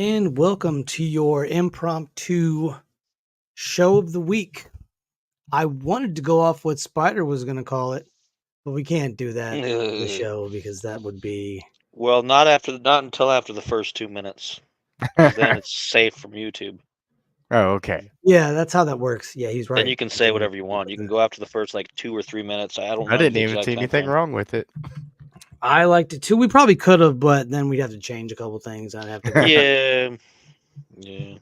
and welcome to your impromptu show of the week. I wanted to go off what Spider was going to call it, but we can't do that for the show because that would be. Well, not until after the first 2 minutes. 'Cause then it's safe from YouTube. Oh, okay. Yeah, that's how that works. Yeah, he's right. Then you can say whatever you want. You can go after the first 2 or 3 minutes. I don't know. I didn't the even exact see time anything frame. wrong with it. I liked it too. We probably could have, but then we'd have to change a couple things. I'd have to. Yeah.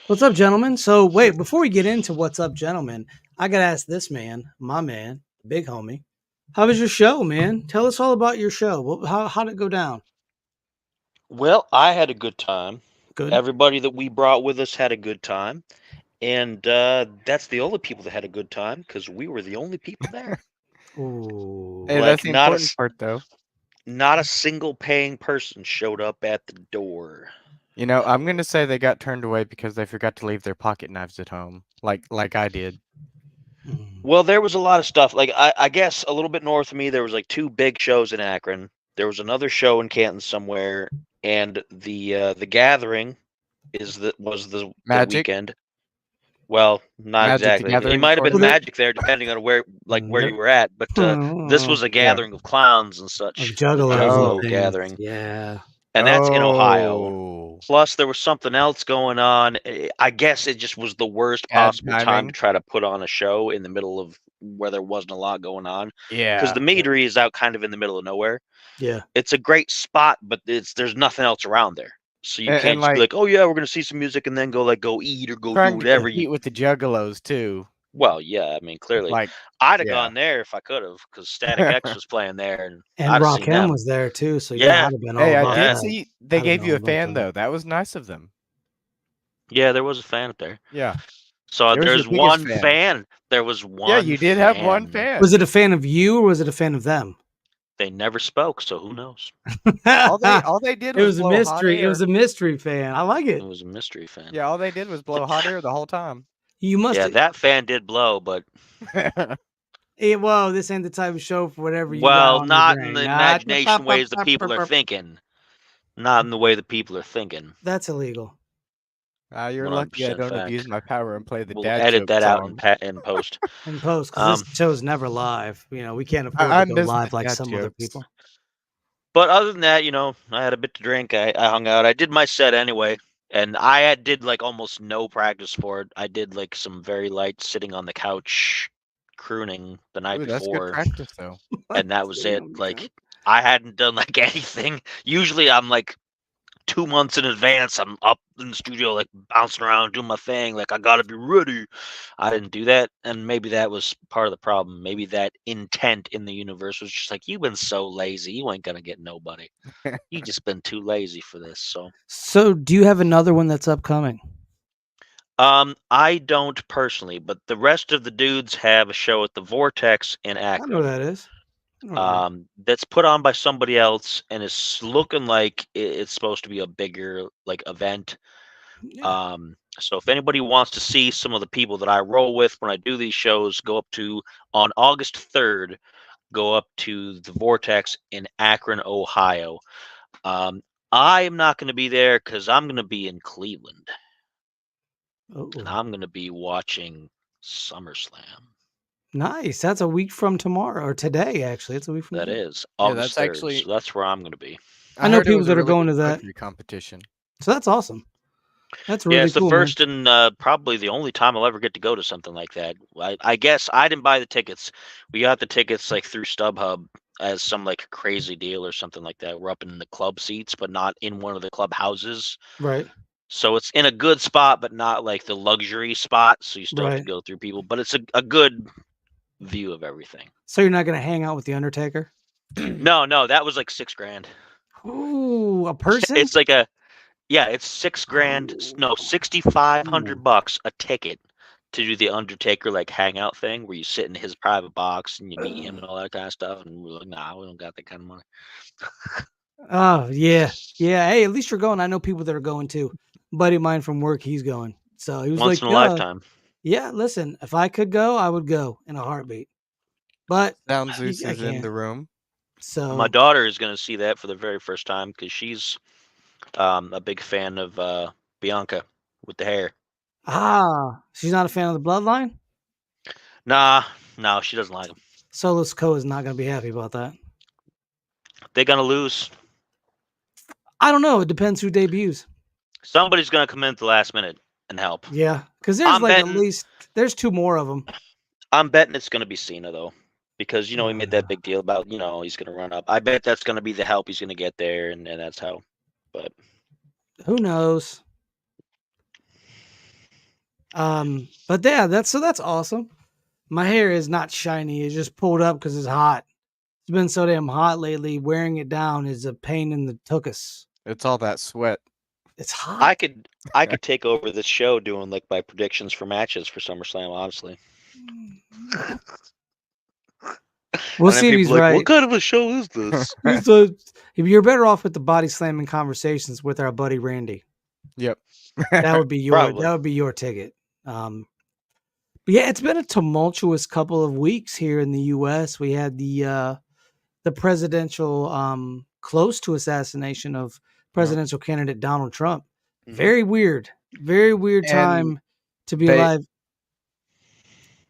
What's up, gentlemen? So wait, before we get into what's up, gentlemen, I gotta ask this man, my man, big homie. How was your show, man? Tell us all about your show. How did it go down? Well, I had a good time. Good. Everybody that we brought with us had a good time. And that's the only people that had a good time because we were the only people there. Ooh. Hey, Like, that's the not a important part, though. Not a single paying person showed up at the door. You know, I'm gonna say they got turned away because they forgot to leave their pocket knives at home, like I did. Well, there was a lot of stuff. Like I guess a little bit north of me, there was 2 big shows in Akron. There was another show in Canton somewhere, and the Gathering was the Magic? weekend. Well, not Magic the exactly. It Gathering might have been sort of? Magic there, depending on where you were at. But this was a gathering of clowns and such. Of The juggalos and Juggalo things. gathering. Yeah. And that's in Ohio. Oh. Plus, there was something else going on. I guess it just was the worst Bad possible time timing. to try to put on a show in the middle of where there wasn't a lot going on. Yeah. Because the meadery is out kind of in the middle of nowhere. Yeah. It's a great spot, but there's nothing else around there. So you can't just be like, oh yeah, we're gonna see some music and then go eat or go do whatever. Compete with the Juggalos too. Well, yeah, I mean, clearly, I'd have gone there if I could have, because Static X was playing there, and Rakim was there too. So yeah, I'd have been all hey, about I did that. see they gave you a fan though. That was nice of them. Yeah, there was a fan up there. Yeah. So there's one fan. There was one. Yeah, you did have one fan. Was it a fan of you or was it a fan of them? They never spoke, so who knows? all they did was a mystery. It was a mystery fan. I like it. It was a mystery fan. Yeah, all they did was blow hot air the whole time. You must. Yeah, that fan did blow, but. Well, this ain't the type of show for whatever you. Well, not in the imagination ways the people are thinking. Not in the way the people are thinking. That's illegal. You're lucky I don't abuse my power and play the we'll dad edit joke that song. out in post. In post, because this show's never live. You know, we can't afford to go live like some other people. But other than that, I had a bit to drink. I hung out. I did my set anyway. And I did almost no practice for it. I did some very light sitting on the couch crooning the night before. That's good practice though. And that was it. I hadn't done anything. Usually I'm 2 months in advance. I'm up in the studio bouncing around doing my thing. I gotta be ready. I didn't do that, and maybe that was part of the problem. Maybe that intent in the universe was just you've been so lazy, you ain't gonna get nobody. You just been too lazy for this. So do you have another one that's upcoming? I don't personally, but the rest of the dudes have a show at the Vortex in Akron. I know what that is. That's put on by somebody else and is looking like it's supposed to be a bigger event. Yeah. So if anybody wants to see some of the people that I roll with when I do these shows, on August 3rd, go up to the Vortex in Akron, Ohio. I am not going to be there because I'm going to be in Cleveland. And I'm going to be watching SummerSlam. Nice. That's a week from tomorrow, or today, actually. It's a week from today. That is August 3rd, so that's where I'm going to be. I know people that are going to that competition. So that's awesome. That's really cool. Yeah, it's the first and probably the only time I'll ever get to go to something like that. I guess I didn't buy the tickets. We got the tickets through StubHub as some crazy deal or something like that. We're up in the club seats, but not in one of the club houses. Right. So it's in a good spot, but not the luxury spot. So you still have to go through people, but it's a good view of everything. So you're not going to hang out with the Undertaker? No, that was $6,000. Ooh, a person? It's it's $6,000. No, $6,500 a ticket to do the Undertaker hangout thing where you sit in his private box and you meet him and all that kind of stuff. And we're like, nah, we don't got that kind of money. Oh yeah. Hey, at least you're going. I know people that are going too. Buddy of mine from work, he's going. So he was once in a lifetime. Yeah, listen, if I could go, I would go in a heartbeat. But Sound Zeus is in the room. So my daughter is going to see that for the very first time because she's A big fan of Bianca with the hair. She's not a fan of the bloodline? Nah, no, she doesn't like him. Solo Sikoa is not going to be happy about that. They're gonna lose. I don't know. It depends who debuts. Somebody's gonna come in at the last minute and help. Yeah, because there's I'm like betting- at least there's 2 more of them. I'm betting it's gonna be Cena though, because he made that Nah. big deal about he's gonna run up. I bet that's gonna be the help he's gonna get there, and that's how. But Who knows? But yeah, that's awesome. My hair is not shiny. It's just pulled up because it's hot. It's been so damn hot lately. Wearing it down is a pain in the tuchus. It's all that sweat. It's hot. I could take over this show doing like my predictions for matches for SummerSlam. Honestly, We'll and then see if people he's like, right. what kind of a show is this? So, if you're better off with the body slamming conversations with our buddy Randy. Yep. That would be Probably. your ticket. But yeah, it's been a tumultuous couple of weeks here in the U.S. We had the presidential close to assassination of presidential candidate Donald Trump. Mhm. Very weird And time to be they- alive.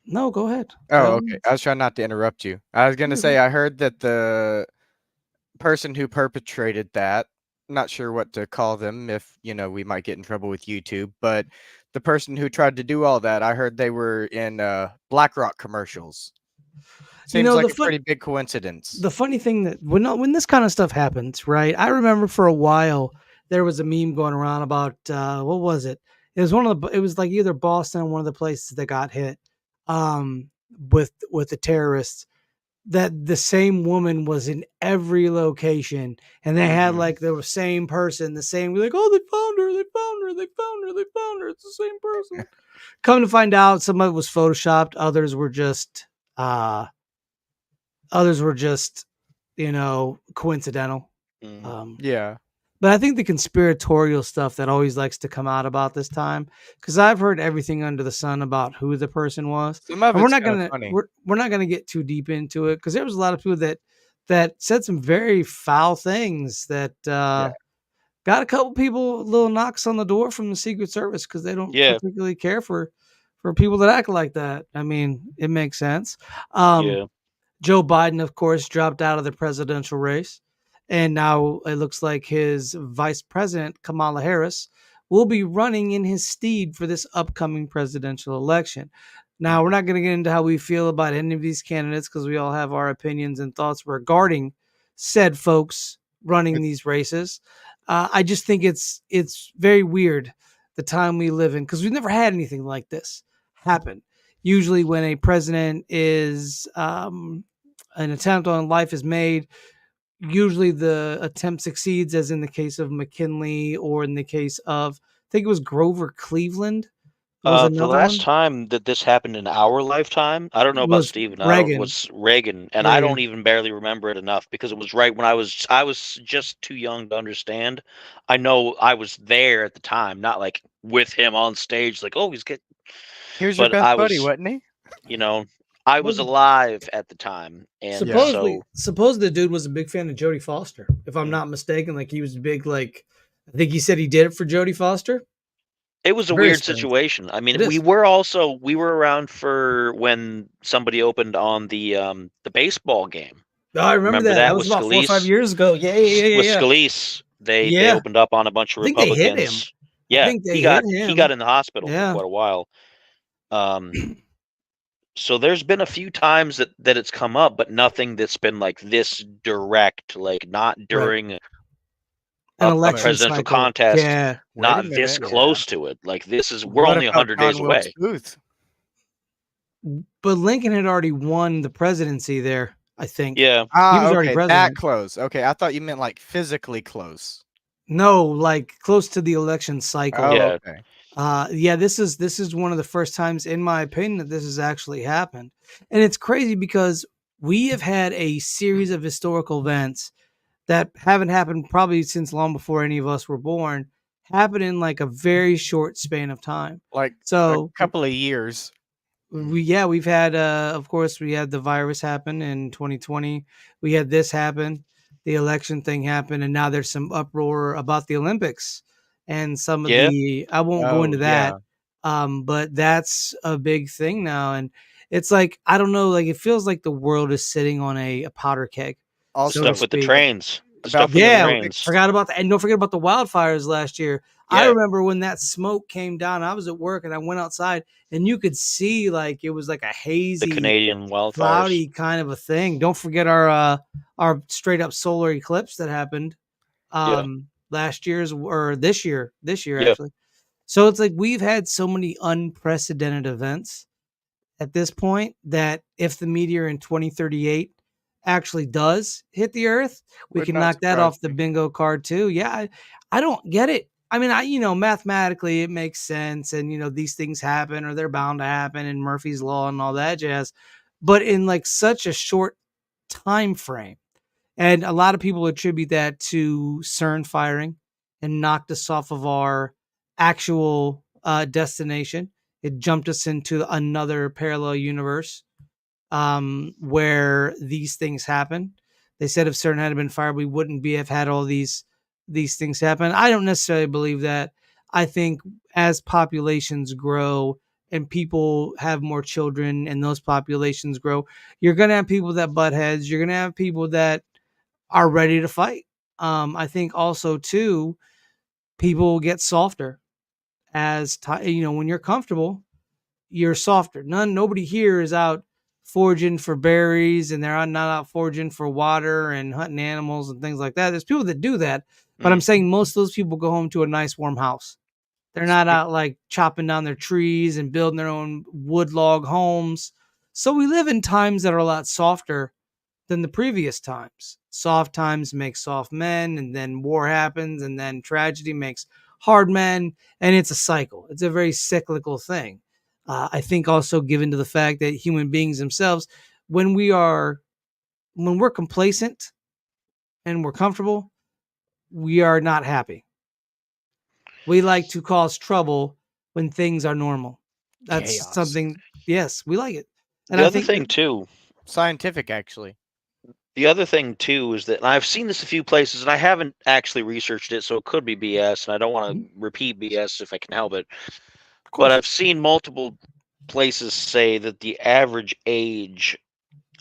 No, go ahead. Oh, okay. I was trying not to interrupt you. I was going to You're say I heard that the person who perpetrated that, not sure what to call them if, we might get in trouble with YouTube, but the person who tried to do all that, I heard they were in BlackRock commercials. Seems like a pretty big coincidence. The funny thing that when this kind of stuff happens, right? I remember for a while there was a meme going around about what was it? It was it was like either Boston or one of the places that got hit with the terrorists, that the same woman was in every location, and they had like the same person, the same, like, oh, they found her, it's the same person. Come to find out, some of it was photoshopped, others were just coincidental. Yeah. But I think the conspiratorial stuff that always likes to come out about this time, because I've heard everything under the sun about who the person was. Some of And we're it's not kinda gonna funny. we're not gonna get too deep into it, because there was a lot of people that said some very foul things that got a couple people little knocks on the door from the Secret Service because they don't particularly care for people that act like that. I mean, it makes sense. Joe Biden, of course, dropped out of the presidential race. And now it looks like his vice president, Kamala Harris, will be running in his stead for this upcoming presidential election. Now, we're not going to get into how we feel about any of these candidates because we all have our opinions and thoughts regarding said folks running these races. I just think it's very weird the time we live in, because we've never had anything like this happen. Usually when a president is an attempt on life is made, usually the attempt succeeds, as in the case of McKinley, or in the case of, I think it was Grover Cleveland. The last time that this happened in our lifetime, I don't know about Steven. Was Reagan, and I don't even barely remember it enough because it was right when I was just too young to understand. I know I was there at the time, not like with him on stage, like, oh, he's getting. Here's your best buddy, wasn't he? I was alive at the time, and supposedly the dude was a big fan of Jodie Foster, if I'm not mistaken. Like, he was big, like, I think he said he did it for Jodie Foster. It was a weird situation. I mean, we were around for when somebody opened on the baseball game. Oh, I remember that. That was about 4 or 5 years ago. Yeah. With Scalise, they opened up on a bunch of Republicans. They hit him. Yeah, he got in the hospital for quite a while. So there's been a few times that it's come up, but nothing that's been like this direct, like not during an a election presidential cycle. contest, Yeah. not this close to it. Like, this is, we're only 100 days away. But Lincoln had already won the presidency there, I think. Yeah. He was already president. That close. Okay, I thought you meant like physically close. No, like close to the election cycle. Oh, okay. This is one of the first times, in my opinion, that this has actually happened. And it's crazy because we have had a series of historical events that haven't happened probably since long before any of us were born, happen in like a very short span of time. Like a couple of years. We've had, of course, we had the virus happen in 2020. We had this happen. the election thing happened, and now there's some uproar about the Olympics and some of Yeah. the. I won't go Oh, into that, yeah. but that's a big thing now, and it's like I don't know, like it feels like the world is sitting on a powder keg, The Also, so to stuff with the speak. trains. The about stuff with the the Yeah, Olympics. trains. forgot about that, and don't forget about the wildfires last year. I Yeah. remember when that smoke came down. I was at work and I went outside, and you could see like it was like a The hazy, Canadian wildfires. cloudy kind of a thing. Don't forget our straight up solar eclipse that happened last year's or this year Yeah. actually. So it's like we've had so many unprecedented events at this point that if the meteor in 2038 actually does hit the earth, we Would can not knock that surprise off the me. bingo card too. Yeah, I don't get it. I mean, mathematically it makes sense, and these things happen or they're bound to happen, and Murphy's law and all that jazz. But in like such a short time frame, and a lot of people attribute that to CERN firing and knocked us off of our actual destination. It jumped us into another parallel universe where these things happen. They said if CERN had been fired, we wouldn't have had all these things happen. I don't necessarily believe that. I think as populations grow and people have more children and those populations grow, you're going to have people that butt heads. You're going to have people that are ready to fight. I think also too, people get softer as when you're comfortable, you're softer. Nobody here is out foraging for berries, and they're not out foraging for water and hunting animals and things like that. There's people that do that, but I'm saying most of those people go home to a nice warm house. They're not out like chopping down their trees and building their own wood log homes. So we live in times that are a lot softer than the previous times. Soft times make soft men, and then war happens, and then tragedy makes hard men, and it's a cycle. It's a very cyclical thing. I think also given to the fact that human beings themselves, when we're complacent and we're comfortable, we are not happy. We like to cause trouble when things are normal. That's Chaos. something. Yes, we like it. And The I other think thing too. Scientific, actually. The other thing too is that and I've seen this a few places, and I haven't actually researched it, so it could be BS, and I don't want to repeat BS if I can help it. of But course. I've seen multiple places say that the average age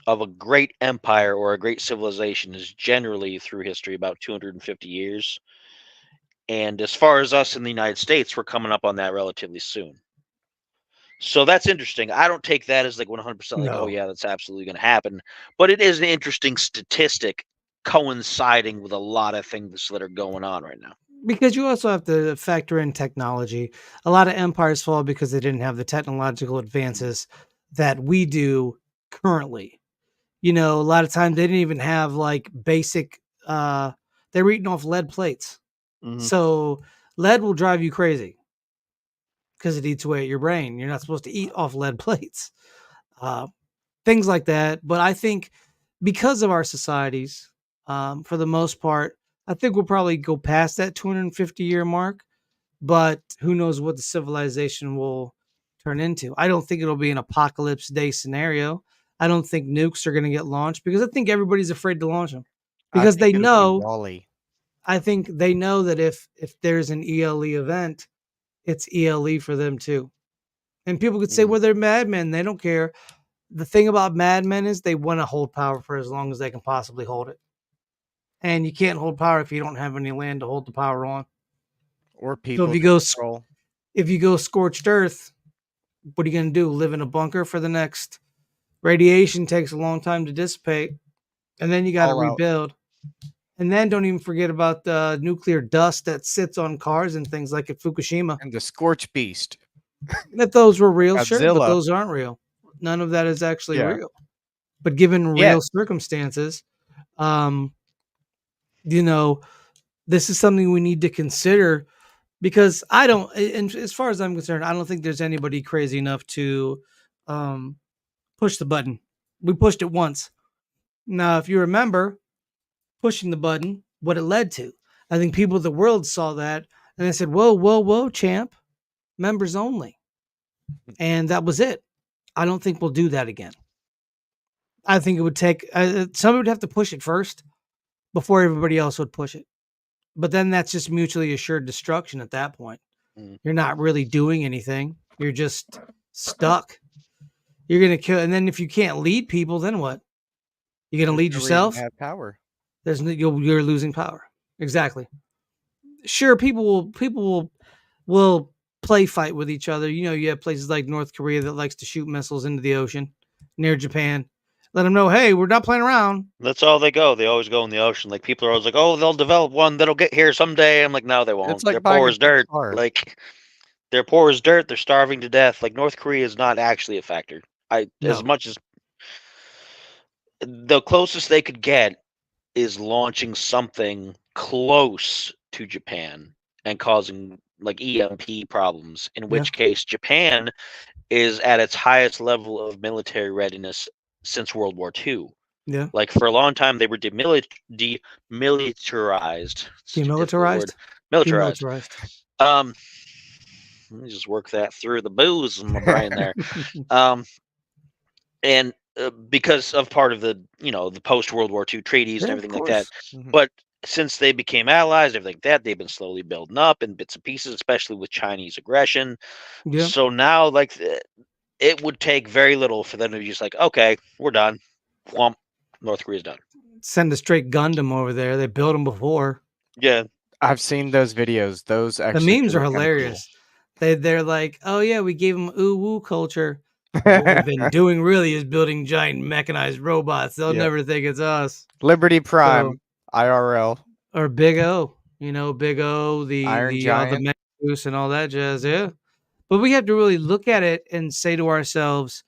of a great empire or a great civilization is generally through history about 250 years. And as far as us in the United States, we're coming up on that relatively soon. So that's interesting. I don't take that as like 100% like, oh No. yeah, that's absolutely going to happen. But it is an interesting statistic coinciding with a lot of things that are going on right now. Because you also have to factor in technology. A lot of empires fall because they didn't have the technological advances that we do currently. A lot of times they didn't even have like basic they were eating off lead plates. So lead will drive you crazy because it eats away at your brain. You're not supposed to eat off lead plates. Things like that. But I think because of our societies, for the most part, I think we'll probably go past that 250-year mark. But who knows what the civilization will turn into? I don't think it'll be an apocalypse day scenario. I don't think nukes are going to get launched because I think everybody's afraid to launch them I because think they it'll be know. Wall-E. I think they know that if there's an ELE event, it's ELE for them too. And people could say, well, they're madmen. They don't care. The thing about madmen is they want to hold power for as long as they can possibly hold it. And you can't hold power if you don't have any land to hold the power on. Or So people if you go scorched earth, what are you going to do? Live in a bunker for the next? Radiation takes a long time to dissipate, and then you got to rebuild. And then don't even forget about the nuclear dust that sits on cars and things like at Fukushima. And the Scorch Beast. If those were real, sure, but Godzilla. those aren't real. None of that is actually real. But given real circumstances, this is something we need to consider because and as far as I'm concerned, I don't think there's anybody crazy enough to push the button. We pushed it once. Now, if you remember pushing the button, what it led to, I think people of the world saw that and they said, whoa, whoa, whoa, champ, members only. And that was it. I don't think we'll do that again. I think it would take, somebody would have to push it first before everybody else would push it. But then that's just mutually assured destruction at that point. Mm. You're not really doing anything. You're just stuck. You're gonna kill, and then if you can't lead people, then what? You're gonna lead There's no reason yourself. to have power. You're losing power. Exactly. Sure, people will play fight with each other. You know, you have places like North Korea that likes to shoot missiles into the ocean near Japan. Let them know, hey, we're not playing around. That's all they go. They always go in the ocean. Like people are always like, "Oh, they'll develop one that'll get here someday." I'm like, "No, they won't. It's like They're buying poor a as new dirt. car. Like they're poor as dirt. They're starving to death. Like North Korea is not actually a factor. As No. much as the closest they could get is launching something close to Japan and causing like EMP problems. In which case, Japan is at its highest level of military readiness since World War II. Yeah. Like for a long time, they were demilitarized. Such a difficult word. Demilitarized. Militarized. Let me just work that through the booze in my brain there. And because of part of the the post World War II treaties and everything like that. Mhm. But since they became allies, everything like that, they've been slowly building up in bits and pieces, especially with Chinese aggression. Yeah. So now, like, it would take very little for them to be just like, okay, we're done. Whomp, North Korea's done. Send a straight Gundam over there. They built them before. Yeah. I've seen those videos. Those The actually memes are look kinda cool. hilarious. They're like, oh yeah, we gave them ooh woo culture. What we've been doing really is building giant mechanized robots. They'll Yep. never think it's us. Liberty Prime, IRL. Or Big O. You know, Big O, the Iron all the Giant. Mechagoose and all that jazz. Yeah. But we have to really look at it and say to ourselves,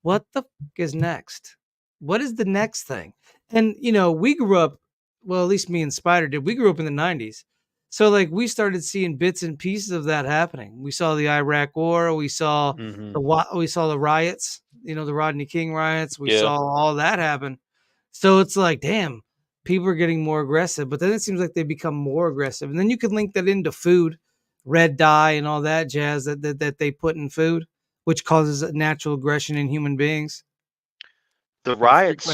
what the is next? What is the next thing? And we grew up, well, at least me and Spider did. We grew up in the 90s. So like we started seeing bits and pieces of that happening. We saw the Iraq War, we saw the riots, the Rodney King riots, we saw all that happen. So it's like, damn, people are getting more aggressive, but then it seems like they become more aggressive. And then you could link that into food, red dye and all that jazz that they put in food, which causes natural aggression in human beings. The riots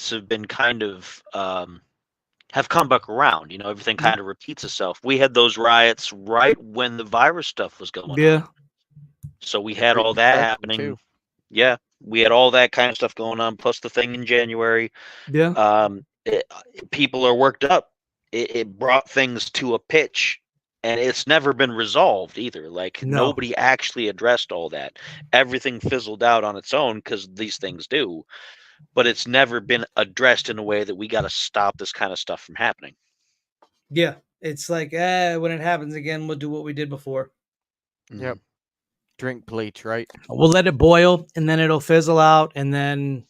have been kind of have come back around. Everything kind of repeats itself. We had those riots right when the virus stuff was going on. So we had all that happening. Too. Yeah, we had all that kind of stuff going on, plus the thing in January. Yeah. People are worked up. It brought things to a pitch, and it's never been resolved either. Like nobody actually addressed all that. Everything fizzled out on its own because these things do. But it's never been addressed in a way that we got to stop this kind of stuff from happening. Yeah. It's like, when it happens again, we'll do what we did before. Yep. Drink bleach, right? We'll let it boil, and then it'll fizzle out, and then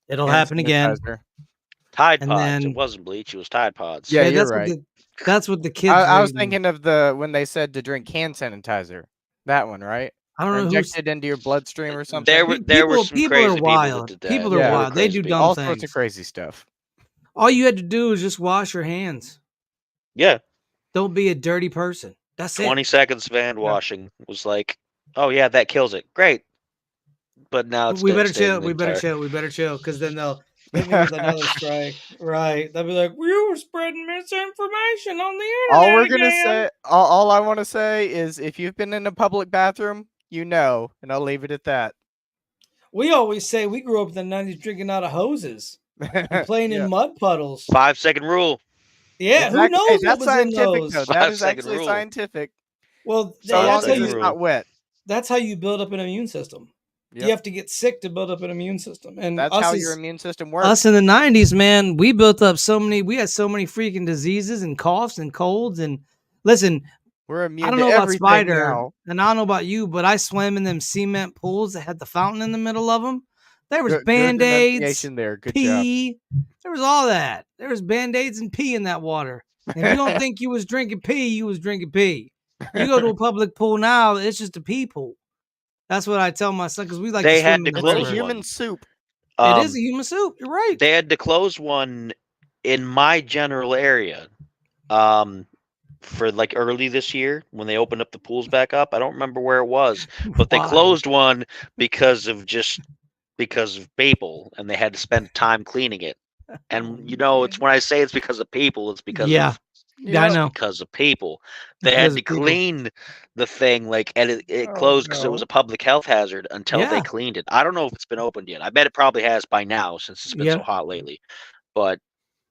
it'll happen again. Tide Pods. It wasn't bleach. It was Tide Pods. Yeah, you're right. That's what the kids. I was thinking of when they said to drink hand sanitizer. That one, right? I don't know. Inject it into your bloodstream or something. There were some crazy people that did that. People are wild. They do dumb all things. sorts of crazy stuff. All you had to do is just wash your hands. Yeah. Don't be a dirty person. That's 20 seconds of hand washing was like, oh yeah, that kills it. Great. But now it's we better chill. We better chill. Because then they'll hit me with another strike. Right. They'll be like, we were spreading misinformation on the internet. All we're gonna say, all I want to say is, if you've been in a public bathroom, and I'll leave it at that. We always say we grew up in the 90s drinking out of hoses and playing in mud puddles. 5-second rule. Yeah, exactly. Who knows? Hey, that's what was scientific, in those? though. That is actually rule. Scientific. Well, so long as it's not wet. That's how you build up an immune system. Yep. You have to get sick to build up an immune system, and that's how your immune system works. Us in the 90s, man, we built up we had so many freaking diseases and coughs and colds. And listen, we're immune. I don't know about Spider, and I don't know about you, but I swam in them cement pools that had the fountain in the middle of them. There was Band-Aids, there. Good pee. Job. There was all that. There was Band-Aids and pee in that water. And if you don't think you was drinking pee, you was drinking pee. You go to a public pool now, it's just a pee pool. That's what I tell my son, because we like they to swim had to close human soup. It is a human soup. You're right. They had to close one in my general area for like early this year when they opened up the pools back up. I don't remember where it was, but they closed one because of Babel, and they had to spend time cleaning it. And it's when I say it's because of people, it's because Yeah. of Yeah, I Yep. know. because of people. They Because had to of people. clean the thing, and it Oh, closed because it was no. a public health hazard until they Yeah. cleaned it. I don't know if it's been opened yet. I bet it probably has by now since it's been so Yeah. hot lately. But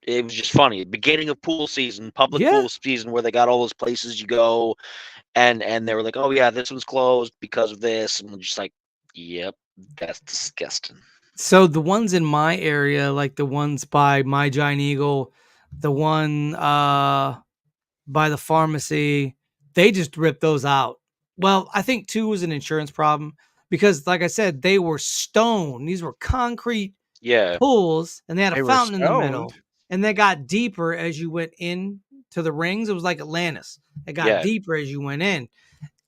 it was just funny. Beginning of pool season, public Yeah. pool season, where they got all those places you go, and they were like, "Oh yeah, this one's closed because of this," and we're just like, "Yep, that's disgusting." So the ones in my area, like the ones by My Giant Eagle, the one by the pharmacy, they just ripped those out. Well, I think too was an insurance problem because, like I said, they were stone. These were concrete Yeah, pools, and they had a They were fountain in the stoned. middle, and they got deeper as you went in to the rings. It was like Atlantis. It got yeah. deeper as you went in.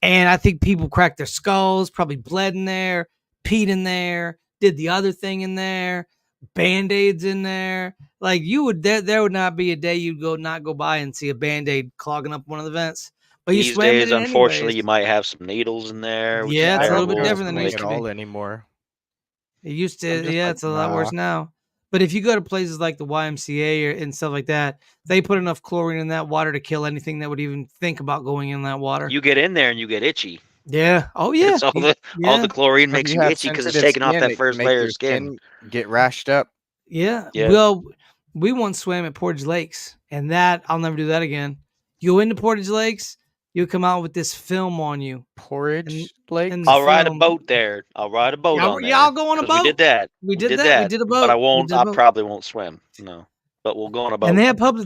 And I think people cracked their skulls, probably bled in there, peed in there, did the other thing in there, band-aids in there. Like there would not be a day you'd not go by and see a band-aid clogging up one of the vents. But you These swam in days, it unfortunately, anyways. you might have some needles in there, which is Yeah, it's I a little don't bit terrible. trust different than it swimming used at to be. all anymore. It used I'm to, just yeah, like, it's a lot nah. worse now. But if you go to places like the YMCA and stuff like that, they put enough chlorine in that water to kill anything that would even think about going in that water. You get in there and you get itchy. Yeah. Oh yeah. It's all the chlorine If makes you you have itchy because it's sensitive taking off skin, that it can first make layer your of skin. skin get rashed up. Yeah. Yeah. Well, we once swam at Portage Lakes, and that I'll never do that again. You go into Portage Lakes, you come out with this film on you, and Porridge and the I'll Lakes? ride a film. boat there. I'll ride a boat on Y'all there go on a because we did boat. that. We We did did that. We that, did a but I boat. We won't. did a I boat. probably won't swim. No, but we'll go on a And boat.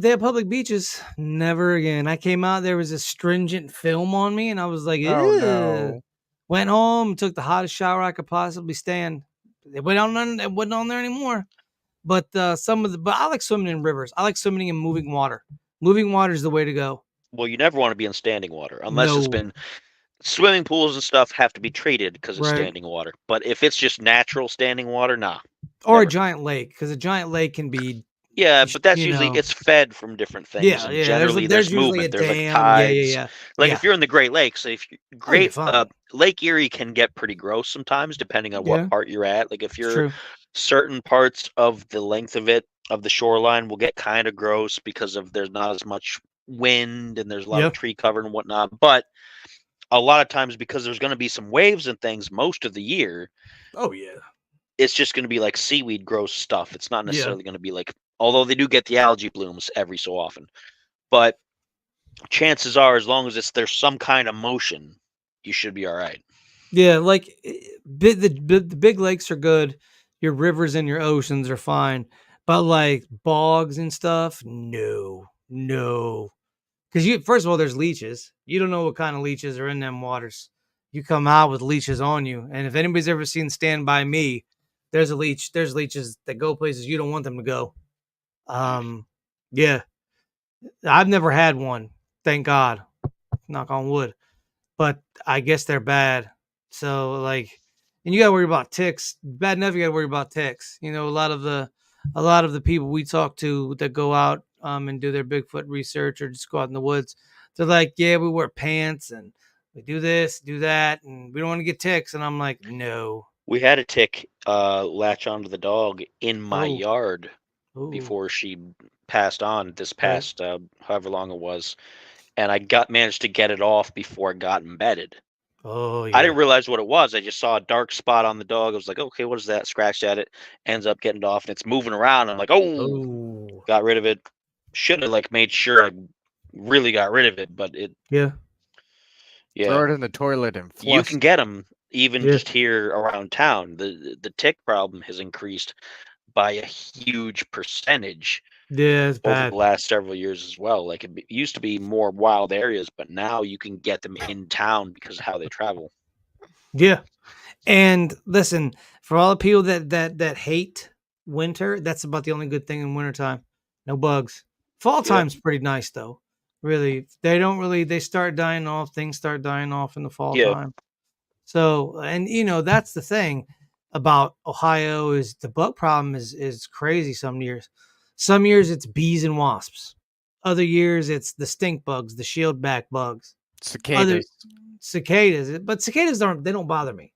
they have public beaches. Never again. I came out, there was a stringent film on me, and I was like, Oh, ew. no. Went home, took the hottest shower I could possibly stand. It wasn't on there anymore. But but I like swimming in rivers. I like swimming in moving water. Moving water is the way to go. Well, you never want to be in standing water unless it's No. been swimming pools and stuff have to be treated because it's Right. standing water. But if it's just natural standing water, nah, Or a never. giant lake, because a giant lake can be, Yeah, but that's you usually know, it's fed from different things, and yeah. generally There's there's usually a movement. There's like dam. tides. Like Yeah. if you're in the Great Lakes, Oh, you're fine. Lake Erie can get pretty gross sometimes, depending on what Yeah, part you're at. Like if it's you're true. certain parts of the length of the shoreline will get kind of gross because of there's not as much wind and there's a lot Yeah. of tree cover and whatnot. But a lot of times because there's going to be some waves and things most of the year, Oh yeah. it's just going to be like seaweed gross stuff. It's not Yeah. necessarily going to be like, although they do get the algae blooms every so often, but chances are, as long as there's some kind of motion, you should be all right. Yeah, like the big lakes are good. Your rivers and your oceans are fine. But like bogs and stuff, no. No. Because first of all, there's leeches. You don't know what kind of leeches are in them waters. You come out with leeches on you. And if anybody's ever seen Stand By Me, there's a leech. There's leeches that go places you don't want them to go. Yeah. I've never had one. Thank God. Knock on wood. But I guess they're bad. So like, and you gotta worry about ticks. Bad enough you gotta worry about ticks. You know, a lot of the people we talk to that go out and do their Bigfoot research or just go out in the woods, they're like, yeah, we wear pants and we do this, do that, and we don't want to get ticks. And I'm like, no. We had a tick latch onto the dog in my Oh, yard oh, before she passed on this right. past however long it was, and I managed to get it off before it got embedded. Oh I yeah. didn't realize what it was. I just saw a dark spot on the dog. I was like, okay, what is that? Scratched at it, ends up getting it off, and it's moving around. I'm like, oh, Oh got rid of it. Should have like made sure I really got rid of it, but yeah. Throw yeah, it in the toilet and you flush can it. get them even Yeah. just here around town. The tick problem has increased by a huge percentage Yeah, it's over bad. the last several years as well. Like it used to be more wild areas, but now you can get them in town because of how they travel. Yeah. And listen, for all the people that hate winter, that's about the only good thing in wintertime. No bugs. Fall Yeah. time's pretty nice though. Really. They start dying off, things start dying off in the fall Yeah. time. So, and that's the thing about Ohio is the bug problem is crazy some years. Some years it's bees and wasps. Other years it's the stink bugs, the shield back bugs. Other Cicadas. cicadas, but cicadas don't bother me.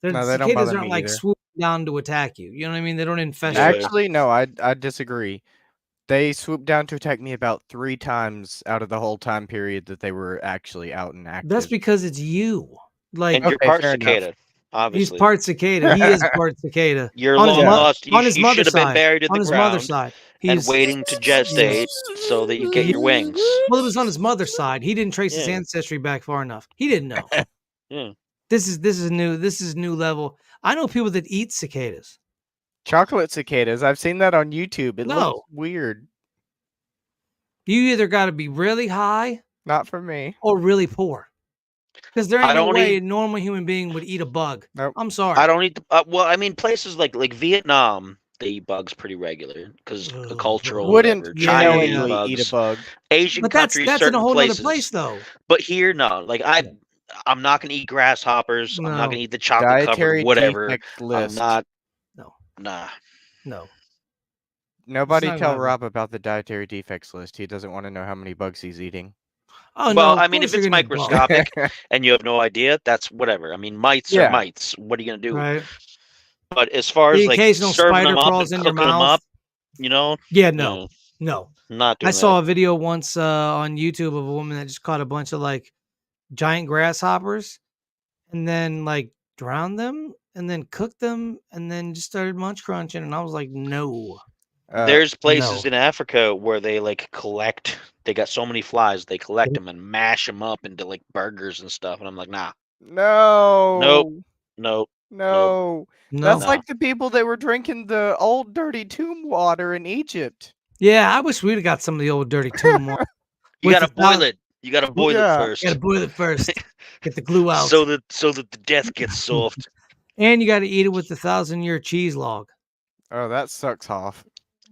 No, they don't Cicadas bother aren't me like either. swooping down to attack you. You know what I mean? They don't infest Yeah. you. Actually, no, I disagree. They swooped down to attack me about 3 times out of the whole time period that they were actually out and active. That's because it's you. Like And you're Okay, part fair enough. cicada, obviously. he's part cicada. He is part cicada. You're on his, long mo- lost. You on his should mother's have been side. buried in On the his mother's ground side. and He's waiting to gestate so that you get your wings. Well, it was on his mother's side. He didn't trace his Yeah. ancestry back far enough. He didn't know. Yeah. This is new. This is new level. I know people that eat cicadas. Chocolate cicadas. I've seen that on YouTube. It No. looks weird. You either got to be really high Not for me. or really poor. Because there ain't I no don't way eat- a normal human being would eat a bug. Nope. I'm sorry. I don't eat. Well, I mean, places like Vietnam, they eat bugs pretty regular because the cultural. Wouldn't whatever. Yeah, China yeah. eat knowingly eat a bugs. bug. Asian But that's countries, in a certain whole places. other place, though. But here, no. Like I'm not gonna eat grasshoppers. I'm No. not gonna eat the chocolate Dietary covered whatever. defects I'm list. not. No. Nah. No. Nobody not tell gonna Rob about the dietary defects list. He doesn't want to know how many bugs he's eating. Oh Well, no. I mean, if it's microscopic and you have no idea, that's whatever. I mean, mites Yeah. are mites. What are you gonna do? Right. But as far The as like occasional serving spider them up crawls and in your cooking them mouth. up, you know, Yeah. No. No. I'm not doing I saw that. a video once on YouTube of a woman that just caught a bunch of like giant grasshoppers and then like drowned them and then cooked them and then just started munch crunching. And I was like, no. There's places no. in Africa where they like collect. They got so many flies, they collect them and mash them up into like burgers and stuff. And I'm like, nah, No. nope. No. No. That's like the people that were drinking the old dirty tomb water in Egypt. Yeah, I wish we'd have got some of the old dirty tomb water. You With gotta the boil thou- it. You gotta boil Yeah. it first, You gotta boil it first. Get the glue out. so that the death gets soft. And you gotta eat it with the 1,000-year cheese log. Oh, that sucks off.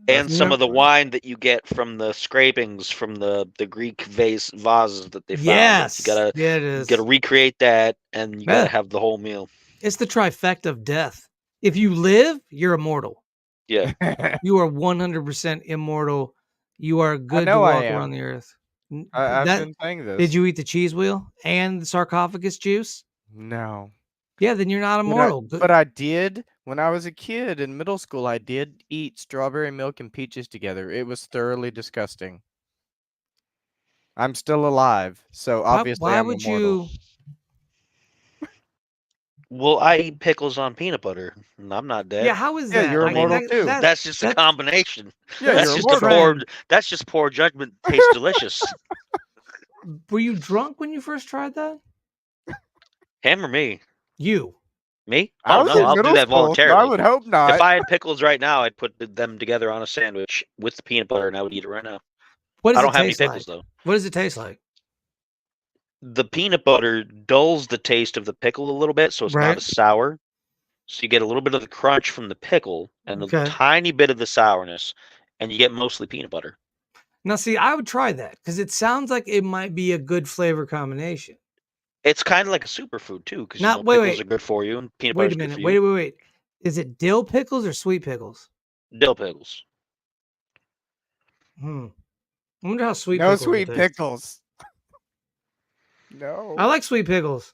And some No. of the wine that you get from the scrapings from the Greek vases that they found. Yes. You gotta Yeah, it is. recreate that, and you Yeah. gotta have the whole meal. It's the trifecta of death. If you live, you're immortal. Yeah. You are 100% immortal. You are good to know I walk am. around the earth. I've That- been saying this. Did you eat the cheese wheel and the sarcophagus juice? No. Yeah, then you're not immortal. But I did when I was a kid in middle school. I did eat strawberry milk and peaches together. It was thoroughly disgusting. I'm still alive, so obviously why I'm would immortal. you? Well, I eat pickles on peanut butter, and I'm not dead. Yeah, how is Yeah, that? you're I mean, immortal too. That's just a that- combination. Yeah, that's you're just immortal. That's just poor judgment. Tastes delicious. Were you drunk when you first tried that? Him or me? You. Me? I Oh was no, in I'll do middle that school, so voluntarily. I would hope not. If I had pickles right now, I'd put them together on a sandwich with the peanut butter, and I would eat it right now. What does I don't it have any taste pickles like? though. What does it taste like? The peanut butter dulls the taste of the pickle a little bit, so it's Right. not as sour. So you get a little bit of the crunch from the pickle and Okay. a tiny bit of the sourness, and you get mostly peanut butter. Now, see, I would try that because it sounds like it might be a good flavor combination. It's kind of like a superfood too, because Now, pickles wait. are good for you, and peanut Wait butter a is good minute. for Wait. Is it dill pickles or sweet pickles? Dill pickles. I wonder how sweet no pickles sweet taste. pickles. No. I like sweet pickles.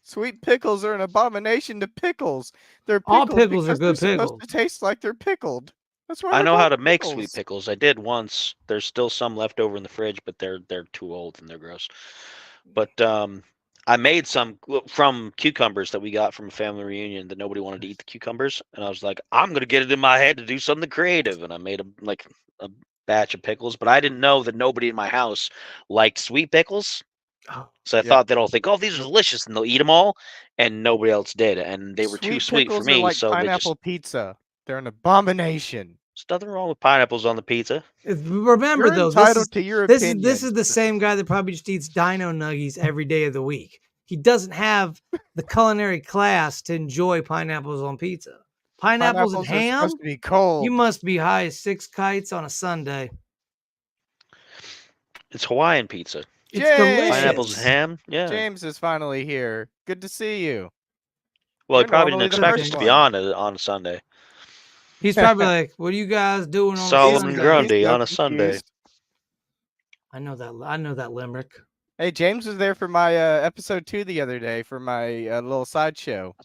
Sweet pickles are an abomination to pickles. They're All pickled pickles are because good they're pickles. supposed to taste like they're pickled. That's why I they're know how called to make pickles. sweet pickles. I did once. There's still some left over in the fridge, but they're too old and they're gross. But I made some from cucumbers that we got from a family reunion that nobody wanted to eat the cucumbers, and I was like, I'm gonna get it in my head to do something creative, and I made a batch of pickles. But I didn't know that nobody in my house liked sweet pickles. Oh, So I Yeah. thought they'd all think, "Oh, these are delicious," and they'll eat them all, and nobody else did, and they were too Sweet sweet for pickles me. are like so they pineapple just pizza. They're an abomination. there's nothing wrong with pineapples on the pizza. remember You're though, this entitled is, to your this opinion. is the same guy that probably just eats dino nuggies every day of the week. He doesn't have the culinary class to enjoy pineapples on pizza. Pineapples and are ham? supposed to be cold. You must be high as 6 kites on a Sunday. It's Hawaiian pizza. It's Yay! delicious. Pineapples and ham. Yeah. James is finally here. Good to see you. Well, he You're probably didn't normally the expect first us to be one. on a Sunday. He's probably like, "What are you guys doing on Solomon Sunday?" Grundy He's so on a Sunday. confused. I know that limerick. Hey, James was there for my episode 2 the other day for my little sideshow.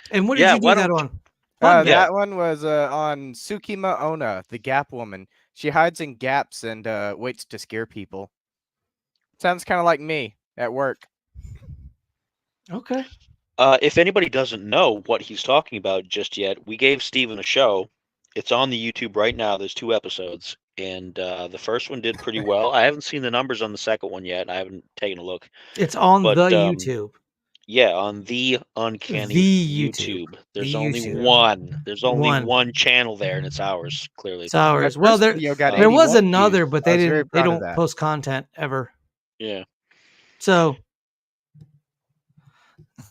And what did Yeah, you do why that don't on? Plug Yeah. That one was on Tsukima Onna, the Gap Woman. She hides in gaps and waits to scare people. Sounds kind of like me at work. Okay. If anybody doesn't know what he's talking about just yet, we gave Steven a show. It's on the YouTube right now. There's 2 episodes, and the first one did pretty well. I haven't seen the numbers on the second one yet. I haven't taken a look. It's on But, the YouTube. Yeah, on the Uncanny The YouTube. YouTube. There's The only YouTube. one. There's only One. one channel there, and it's ours. Clearly. It's ours. My Well, first video got there was 81 another, views. but I they was very didn't. They proud of don't that. post content ever. Yeah. So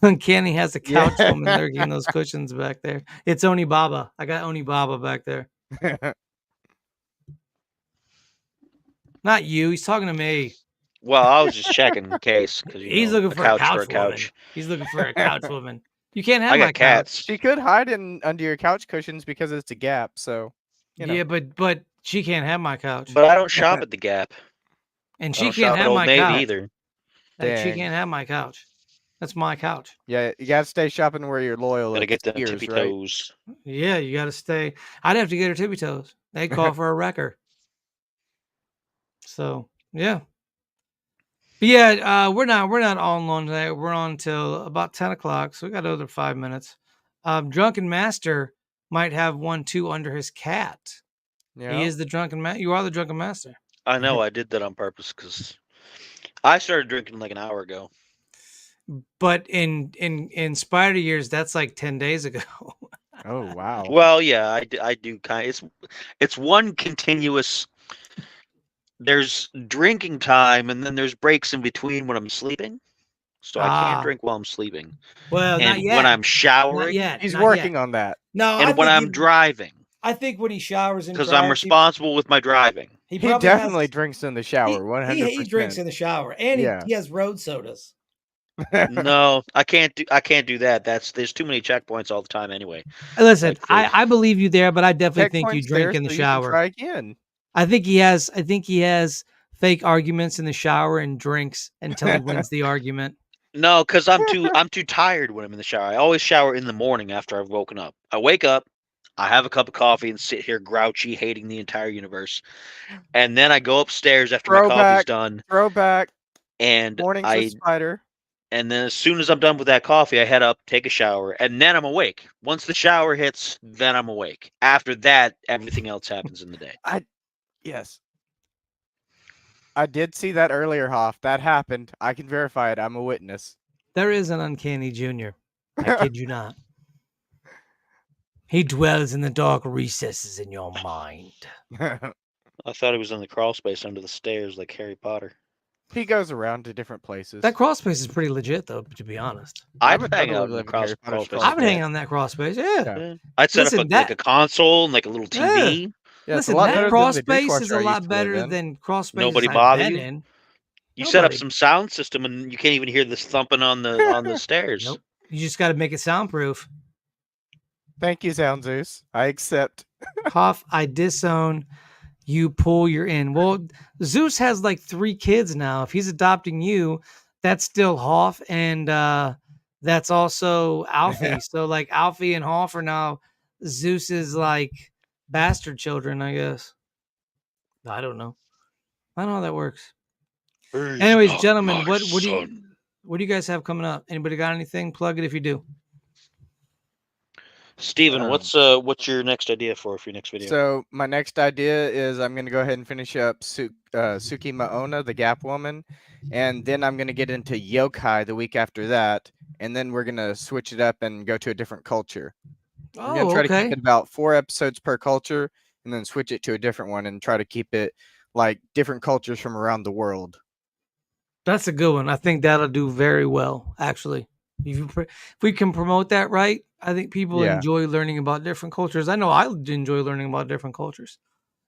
Uncanny has a couch Yeah. woman lurking those cushions back there. It's Oni Baba. I got Oni Baba back there. Not you. He's talking to me. Well, I was just checking in case because He's looking for a couch woman. couch. He's looking for a couch woman. You can't have I my got cats. She could hide in under your couch cushions because it's a gap. So, you know. Yeah, but she can't have my couch, But I don't shop at the Gap. and I she don't can't shop at have Old my Navy couch. either. Like, she Dang. can't have my couch. That's my couch. Yeah, you gotta stay shopping where you're loyal. Gotta at get them Sears, tippy right? toes. Yeah, you got to stay. I'd have to get her tippy toes. They'd call for a wrecker. So yeah, but yeah, we're not on long today. We're on till about 10 o'clock, so we got another 5 minutes. Drunken Master might have 1-2 under his cat. Yeah. He is the drunken master. You are the drunken master. I know I did that on purpose because I started drinking like an hour ago. But in Spider years, that's like 10 days ago. Oh wow. Well, yeah, I do kind of. It's one continuous. There's drinking time, and then there's breaks in between when I'm sleeping. So I can't drink while I'm sleeping. Well, not And yet. when I'm Not showering, yet. He's not working yet. on that. No, and when I'm driving, I think when he showers and because I'm drives, responsible with my driving. He probably definitely has, drinks in the shower. 100%. he drinks in the shower, and Yeah. he has road sodas. No, I can't do that. There's too many checkpoints all the time anyway. Listen, Like, I believe you there, but I definitely think you Checkpoint's drink there, in the so you can shower. try again. I think he has fake arguments in the shower and drinks until he wins the argument. No, because I'm too tired when I'm in the shower. I always shower in the morning after I've woken up. I wake up, I have a cup of coffee and sit here grouchy, hating the entire universe. And then I go upstairs after my coffee's done. Throwback. And Mornings with Spider. And then as soon as I'm done with that coffee, I head up, take a shower, and then I'm awake. Once the shower hits, then I'm awake. After that, everything else happens in the day. Yes. I did see that earlier, Hoff. That happened. I can verify it. I'm a witness. There is an Uncanny Junior. I kid you not. He dwells in the dark recesses in your mind. I thought he was in the crawl space under the stairs like Harry Potter. He goes around to different places. That crawl space is pretty legit, though, to be honest. I'd would hang totally out in the live in crawl Harry Potter's space. I would hang on that crawl space. Yeah. Yeah. I'd set Listen, up like a console and like a little TV. Yeah, it's Listen, a lot that better crawl than the space dishwasher is I a used lot to live better in. than crawl spaces Nobody I've bother been you? in. You set up Nobody. some sound system and you can't even hear this thumping on the stairs. Nope. You just got to make it soundproof. Thank you, Sound Zeus. I accept. Hoff, I disown. You pull, you're in. Well, Zeus has like 3 kids now. If he's adopting you, that's still Hoff, and that's also Alfie. So like Alfie and Hoff are now Zeus's like bastard children, I guess. I don't know. I don't know how that works. Anyways, gentlemen, what do you guys have coming up? Anybody got anything? Plug it if you do. Steven, what's your next idea for your next video? So my next idea is I'm going to go ahead and finish up Tsukima Onna, the Gap Woman, and then I'm going to get into yokai the week after that, and then we're going to switch it up and go to a different culture. I'm going to try to keep it about 4 episodes per culture, and then switch it to a different one and try to keep it like different cultures from around the world. That's a good one. I think that'll do very well, actually. If we can promote that right, I think people enjoy learning about different cultures. I know I enjoy learning about different cultures.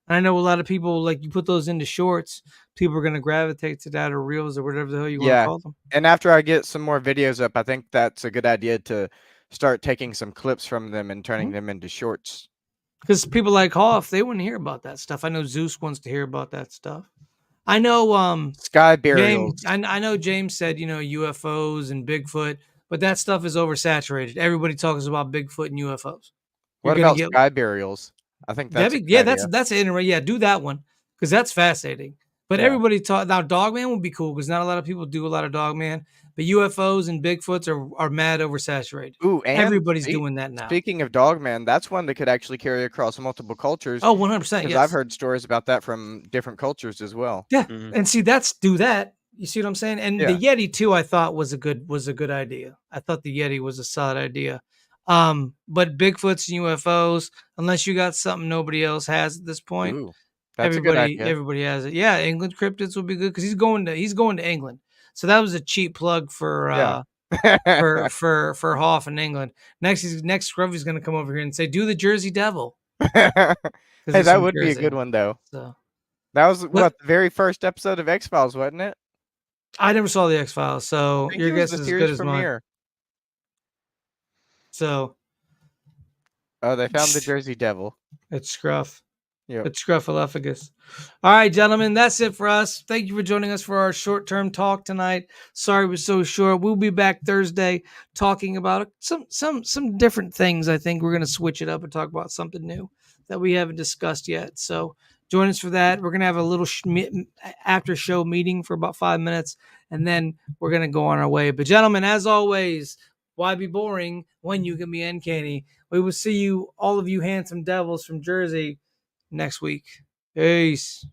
And I know a lot of people, like, you put those into shorts, people are going to gravitate to that, or reels, or whatever the hell you want to call them. And after I get some more videos up, I think that's a good idea to start taking some clips from them and turning them into shorts. Because people like Hoff, they wouldn't hear about that stuff. I know Zeus wants to hear about that stuff. I know Sky James. burials. I know James said UFOs and Bigfoot, but that stuff is oversaturated. Everybody talks about Bigfoot and UFOs. You're What gonna about get sky burials? I think that's a good idea. that's interesting. Yeah, do that one because that's fascinating. But Yeah. everybody talk now. Dogman would be cool because not a lot of people do a lot of Dogman. But UFOs and Bigfoots are mad oversaturated. Ooh, and Everybody's doing that now. speaking of Dogman, that's one that could actually carry across multiple cultures. Oh, 100%. Because Yes. I've heard stories about that from different cultures as well. Yeah, Mhm. and see, do that. You see what I'm saying? And the Yeti too, I thought was a good idea. I thought the Yeti was a solid idea. But Bigfoots and UFOs, unless you got something nobody else has at this point, Ooh, that's a good idea. everybody has it. Yeah, England cryptids would be good because he's going to England. So that was a cheap plug for for Hoff in England. Next Scruffy's gonna come over here and say, do the Jersey Devil. Hey, that would be a good one though. So that was what the very first episode of X-Files, wasn't it? I never saw the X-Files, so your guess is as good as mine. So oh, they found the Jersey Devil. It's Scruff. Yep. It's Scruffaluffagus. All right, gentlemen, that's it for us. Thank you for joining us for our short-term talk tonight. Sorry it was so short. We'll be back Thursday talking about some different things. I think we're going to switch it up and talk about something new that we haven't discussed yet. So join us for that. We're going to have a little after-show meeting for about 5 minutes, and then we're going to go on our way. But, gentlemen, as always, why be boring when you can be uncanny? We will see you, all of you handsome devils from Jersey, next week. Peace.